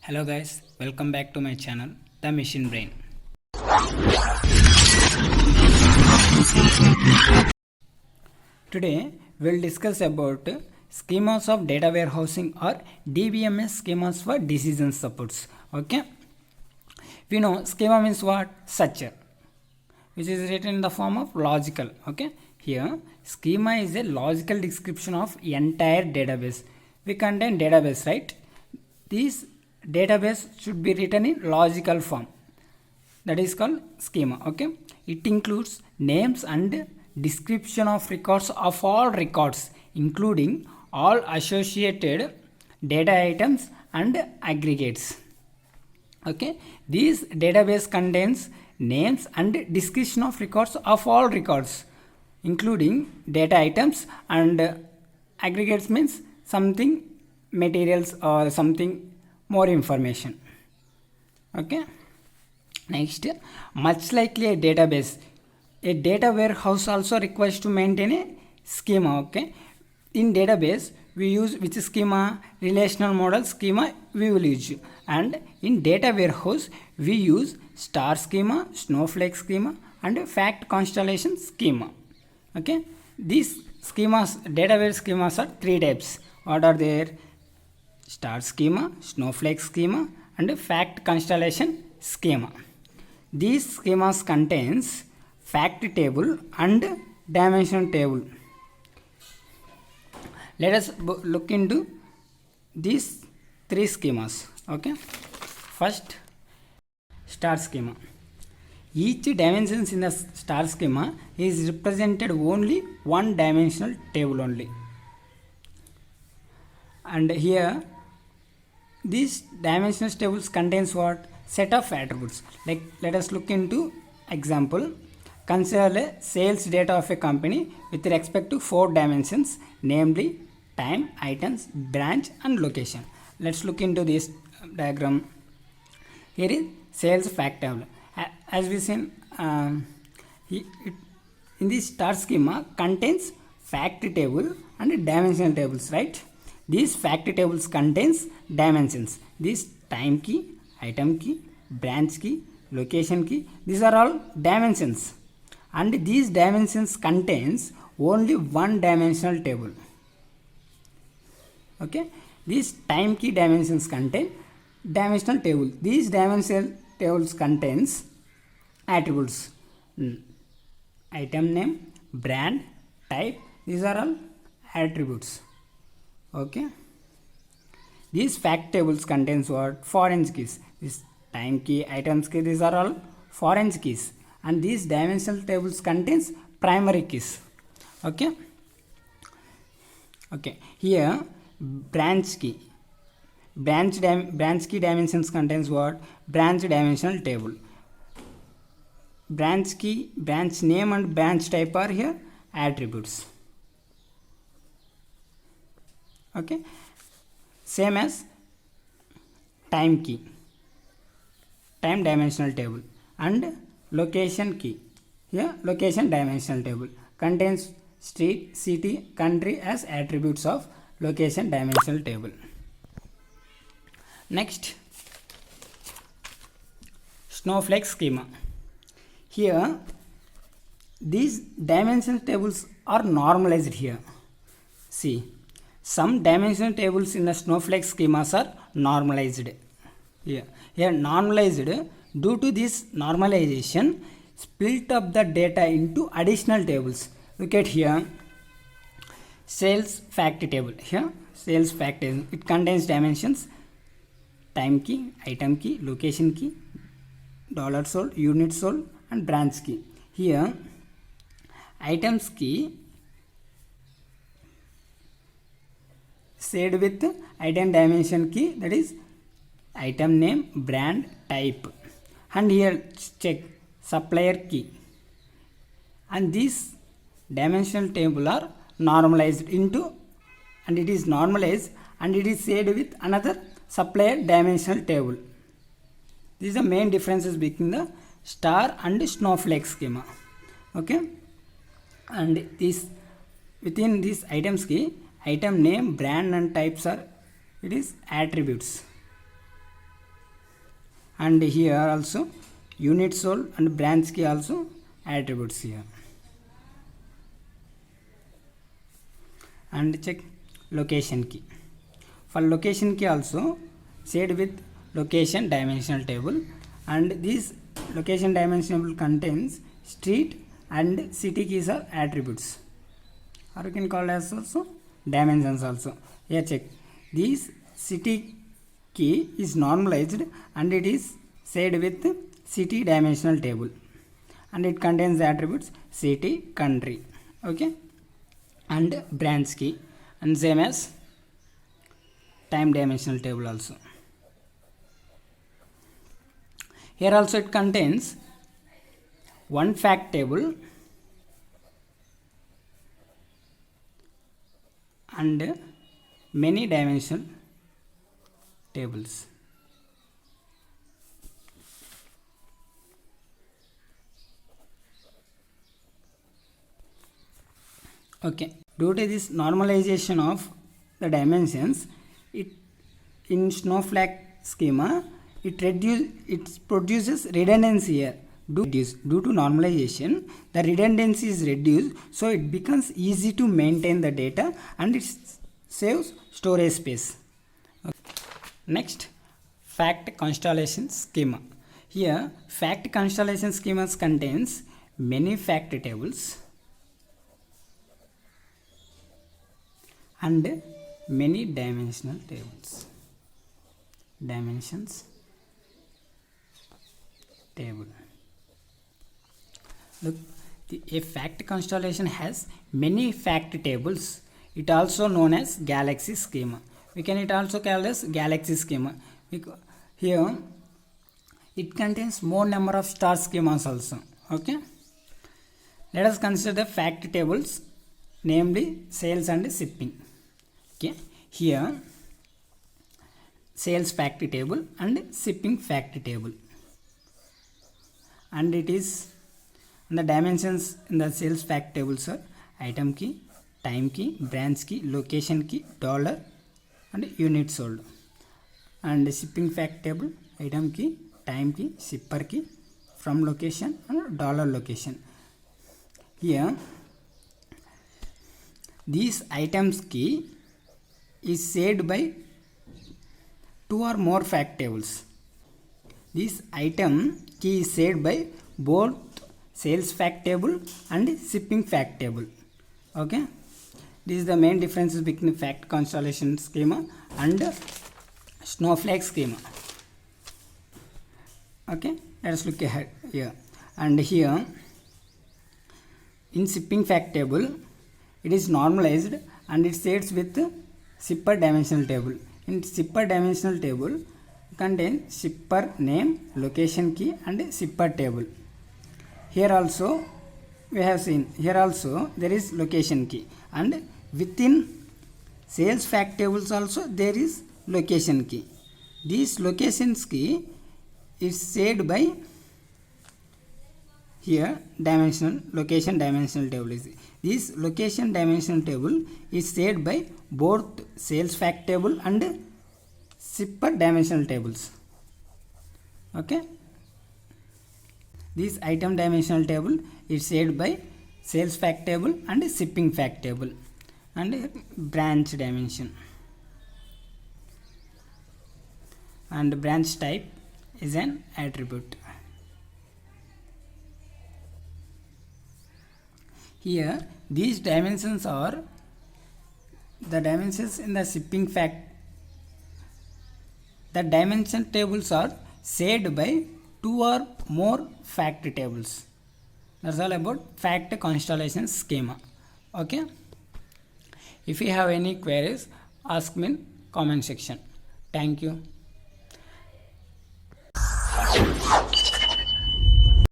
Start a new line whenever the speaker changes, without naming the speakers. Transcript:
Hello guys, welcome back to my channel, The Machine Brain. Today we'll discuss about schemas of data warehousing or DBMS schemas for decision supports. Okay, we know schema means what? Structure, which is written in the form of logical. Okay, here schema is a logical description of entire database. We contain database, right? These database should be written in logical form, that is called schema. Okay, it includes names and description of records of all records, including all associated data items and aggregates. Okay, this database contains names and description of records of all records, including data items and aggregates means something materials or something more information. Okay, next, much like a database, a data warehouse also requires to maintain a schema. Okay, in database we use which schema? Relational model schema we will use, and in data warehouse we use star schema, snowflake schema and fact constellation schema. Okay, these schemas, database schemas are three types. What are there? Star schema, snowflake schema and fact constellation schema. These schemas contains fact table and dimension table. Let us look into these three schemas. Okay, first, star schema. Each dimensions in the star schema is represented only one dimensional table only, and here these dimensional tables contains what? Set of attributes. Like, let us look into example. Consider a sales data of a company with respect to 4 dimensions, namely time, items, branch and location. Let's look into this diagram. Here is sales fact table. As we seen, in this star schema contains fact table and dimensional tables, right? These fact tables contains dimensions. This time key, item key, branch key, location key, these are all dimensions, and these dimensions contains only one dimensional table. Okay, these time key dimensions contain dimensional table. These dimensional tables contains attributes, item name, brand, type, these are all attributes. Okay, these fact tables contains what? Foreign keys. This time key, items key, these are all foreign keys, and these dimensional tables contains primary keys. Okay, okay, here branch key, branch key dimensions contains what? Branch dimensional table. Branch key, branch name and branch type are here attributes. Okay, same as time key, time dimensional table, and location key, here location dimensional table contains street, city, country as attributes of location dimensional table. Next, snowflake schema. Here these dimensional tables are normalized here. See, some dimensional tables in the snowflake schemas are normalized. Here normalized, due to this normalization, split up the data into additional tables. Look at here, sales fact table. Here sales fact table, it contains dimensions, time key, item key, location key, dollar sold, unit sold and branch key. Here items key shared with item dimension key, that is item name, brand, type, and here check supplier key, and these dimensional table are normalized into, and it is normalized and it is shared with another supplier dimensional table. These are the main differences between the star and snowflake schema. Okay, and this within this items key, item name, brand and types are, it is attributes. and here also unit sold and branch key also attributes here. And check location key. For location key also shared with location dimensional table, and this location dimensional table contains street and city keys are attributes, or you can call as also dimensions also. Here check, this city key is normalized and it is shared with city dimensional table, and it contains the attributes city, country. Okay, and branch key, and same as time dimensional table also. Here also it contains one fact table and many dimensional tables. Okay, due to this normalization of the dimensions, it in snowflake schema it produces redundancy here. Due to normalization, the redundancy is reduced, so it becomes easy to maintain the data and it saves storage space. Okay. Next, fact constellation schema. Here, fact constellation schemas contains many fact tables and many dimensional tables. Dimensions table. Look, a fact constellation has many fact tables. It also known as galaxy schema. We can it also call as galaxy schema. Here it contains more number of star schemas also. Okay. Let us consider the fact tables, namely sales and shipping. Okay. Here sales fact table and shipping fact table, and it is the dimensions in the sales fact tables are item key, time key, branch key, location key, dollar and unit sold. And the shipping fact table, item key, time key, shipper key, from location and dollar location. Here these items key is shared by two or more fact tables. This item key is shared by both sales fact table and shipping fact table. Okay, this is the main differences between fact constellation schema and snowflake schema. Okay, let us look ahead here. And here in shipping fact table, it is normalized and it shares with shipper dimensional table. In shipper dimensional table contains shipper name, location key and shipper table. Here also we have seen, here also there is location key, and within sales fact tables also there is location key. This locations key is shared by here dimensional location dimensional table is. This location dimensional table is shared by both sales fact table and shipper dimensional tables. Okay, this item dimensional table is shared by sales fact table and shipping fact table, and branch dimension, and branch type is an attribute. Here these dimensions are the dimensions in the shipping fact. The dimension tables are shared by two or more fact tables. That's all about fact constellation schema. Okay, if you have any queries, ask me in comment section. Thank you.